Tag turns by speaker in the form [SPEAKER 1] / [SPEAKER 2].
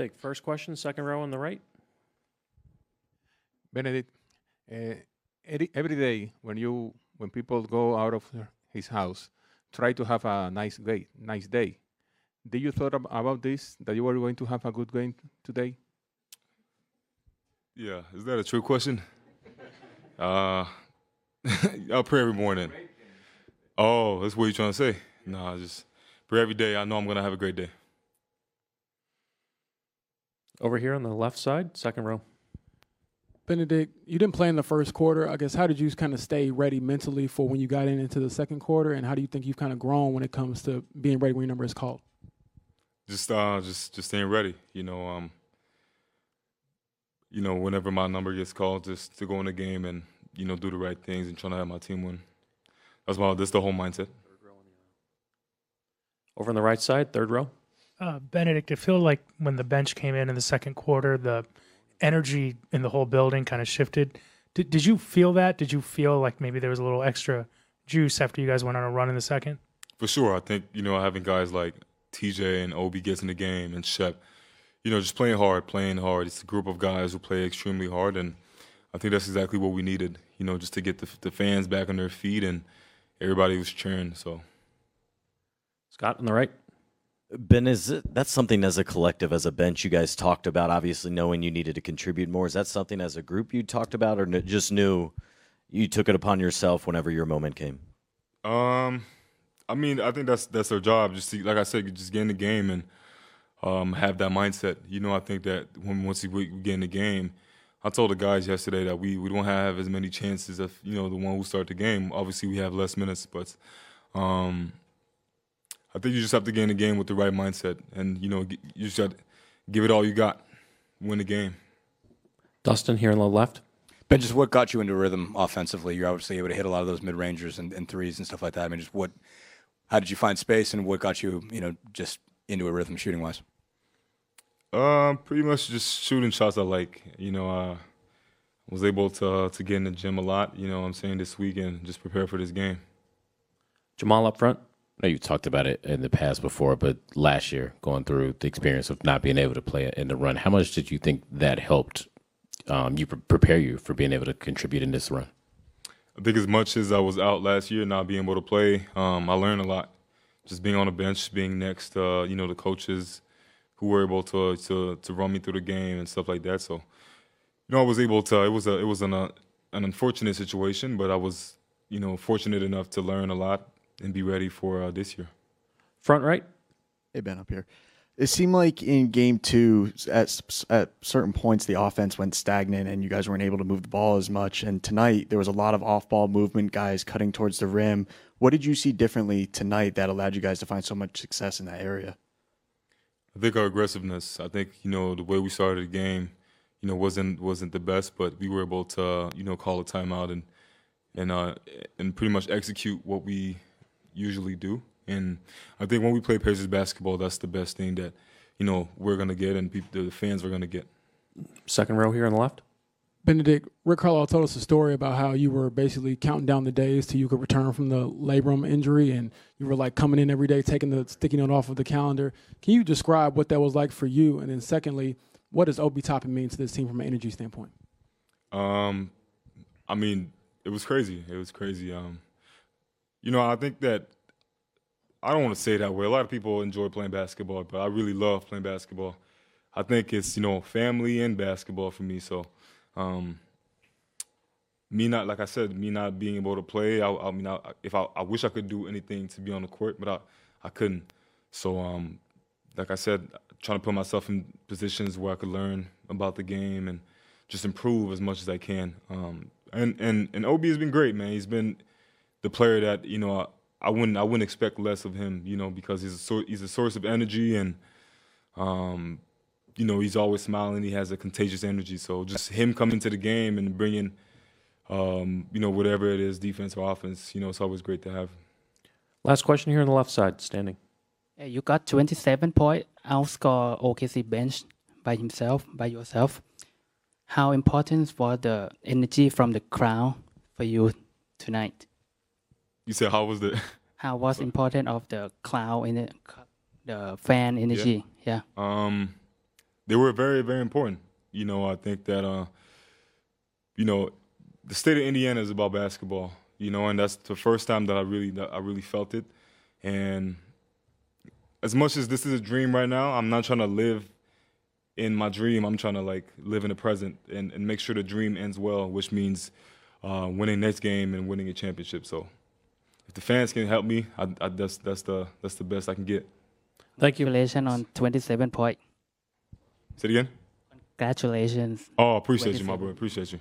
[SPEAKER 1] Take first question, second row on the right.
[SPEAKER 2] Bennedict, every day when people go out of his house, try to have a nice day. Did you thought about this, that you were going to have a good game today?
[SPEAKER 3] Yeah, is that a true question? I'll pray every morning. Oh, that's what you're trying to say? Nah, just pray every day. I know I'm going to have a great day.
[SPEAKER 1] Over here on the left side, second row.
[SPEAKER 4] Bennedict, you didn't play in the first quarter. I guess, how did you kind of stay ready mentally for when you got into the second quarter, and how do you think you've kind of grown when it comes to being ready when your number is called?
[SPEAKER 3] Just staying ready. Whenever my number gets called, just to go in the game and do the right things and trying to have my team win. That's the whole mindset.
[SPEAKER 1] Over on the right side, third row.
[SPEAKER 5] Bennedict, it feels like when the bench came in the second quarter, the energy in the whole building kind of shifted. Did you feel that? Did you feel like maybe there was a little extra juice after you guys went on a run in the second?
[SPEAKER 3] For sure. I think, having guys like TJ and Obi gets in the game and Shep, just playing hard. It's a group of guys who play extremely hard, and I think that's exactly what we needed, just to get the fans back on their feet, and everybody was cheering. So,
[SPEAKER 1] Scott on the right.
[SPEAKER 6] Ben, that's something as a collective, as a bench, you guys talked about, obviously knowing you needed to contribute more. Is that something as a group you talked about, or just knew you took it upon yourself whenever your moment came?
[SPEAKER 3] I think that's our job. Just like I said, just get in the game and have that mindset. I think that once we get in the game, I told the guys yesterday that we don't have as many chances of the one who start the game. Obviously, we have less minutes, but I think you just have to get in the game with the right mindset, and you just got to give it all you got, win the game.
[SPEAKER 1] Dustin here on the left.
[SPEAKER 7] Ben, just what got you into rhythm offensively? You're obviously able to hit a lot of those mid-rangers and threes and stuff like that. How did you find space, and what got you, just into a rhythm shooting-wise?
[SPEAKER 3] Pretty much just shooting shots I like. I was able to get in the gym a lot, this week, and just prepare for this game.
[SPEAKER 1] Jamal up front.
[SPEAKER 8] I know you talked about it in the past before, but last year, going through the experience of not being able to play in the run, how much did you think that helped you prepare you for being able to contribute in this run?
[SPEAKER 3] I think as much as I was out last year, not being able to play, I learned a lot. Just being on the bench, being next to the coaches who were able to run me through the game and stuff like that. So, I was able to. It was an unfortunate situation, but I was fortunate enough to learn a lot and be ready for this year.
[SPEAKER 1] Front right.
[SPEAKER 9] Hey, Ben, up here. It seemed like in game two, at certain points, the offense went stagnant and you guys weren't able to move the ball as much. And tonight, there was a lot of off-ball movement, guys cutting towards the rim. What did you see differently tonight that allowed you guys to find so much success in that area?
[SPEAKER 3] I think our aggressiveness. I think, the way we started the game, wasn't the best, but we were able to, call a timeout and pretty much execute what we usually do. And I think when we play Pacers basketball, that's the best thing that, we're going to get and the fans are going to get.
[SPEAKER 1] Second row here on the left.
[SPEAKER 4] Bennedict, Rick Carlisle told us a story about how you were basically counting down the days till you could return from the labrum injury, and you were like coming in every day, taking the sticky note off of the calendar. Can you describe what that was like for you? And then secondly, what does Obi Toppin mean to this team from an energy standpoint?
[SPEAKER 3] It was crazy. I think that I don't want to say it that way. A lot of people enjoy playing basketball, but I really love playing basketball. I think it's, family and basketball for me. So, me not being able to play, I wish I could do anything to be on the court, but I couldn't. So, like I said, trying to put myself in positions where I could learn about the game and just improve as much as I can. And Obi has been great, man. He's been the player that, I wouldn't expect less of him, because he's a source of energy and, he's always smiling. He has a contagious energy. So just him coming to the game and bringing, whatever it is, defense or offense, it's always great to have.
[SPEAKER 1] Last question here on the left side, standing.
[SPEAKER 10] You got 27 points, outscore OKC bench by yourself. How important was the energy from the crowd for you tonight?
[SPEAKER 3] You said how was important
[SPEAKER 10] of the crowd in the fan energy? Yeah.
[SPEAKER 3] they were very, very important. You know, I think that, you know, the state of Indiana is about basketball, you know, and that's the first time that I really felt it. And as much as this is a dream right now, I'm not trying to live in my dream. I'm trying to, like, live in the present and make sure the dream ends well, which means winning next game and winning a championship. So if the fans can help me, that's the best I can get.
[SPEAKER 1] Thank you.
[SPEAKER 10] Congratulations on 27 points.
[SPEAKER 3] Say it again?
[SPEAKER 10] Congratulations.
[SPEAKER 3] Oh, appreciate you, my brother. Appreciate you.